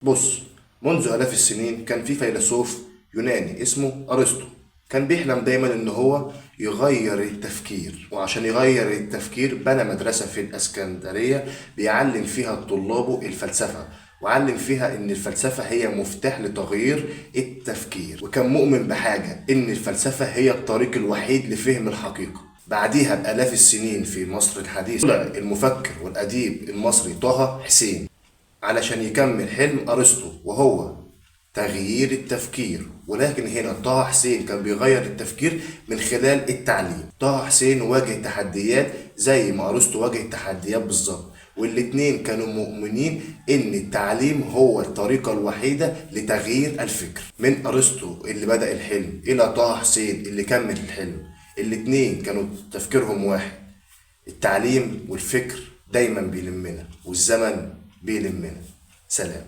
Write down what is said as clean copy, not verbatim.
بص، منذ آلاف السنين كان في فيلسوف يوناني اسمه أرسطو. كان بيحلم دايما إن هو يغير التفكير، وعشان يغير التفكير بنى مدرسة في الإسكندرية بيعلم فيها طلابه الفلسفة، وعلم فيها إن الفلسفة هي مفتاح لتغيير التفكير. وكان مؤمن بحاجة، إن الفلسفة هي الطريق الوحيد لفهم الحقيقة. بعديها بآلاف السنين في مصر الحديثة طلع المفكر والأديب المصري طه حسين علشان يكمل حلم أرسطو، وهو تغيير التفكير. ولكن هنا طه حسين كان بيغير التفكير من خلال التعليم. طه حسين واجه تحديات زي ما أرسطو واجه تحديات بالظبط، والاتنين كانوا مؤمنين ان التعليم هو الطريقة الوحيدة لتغيير الفكر. من أرسطو اللي بدأ الحلم إلى طه حسين اللي كمل الحلم، الاتنين كانوا تفكيرهم واحد: التعليم والفكر دايما بيلمنا، والزمن بيلمنا. سلام.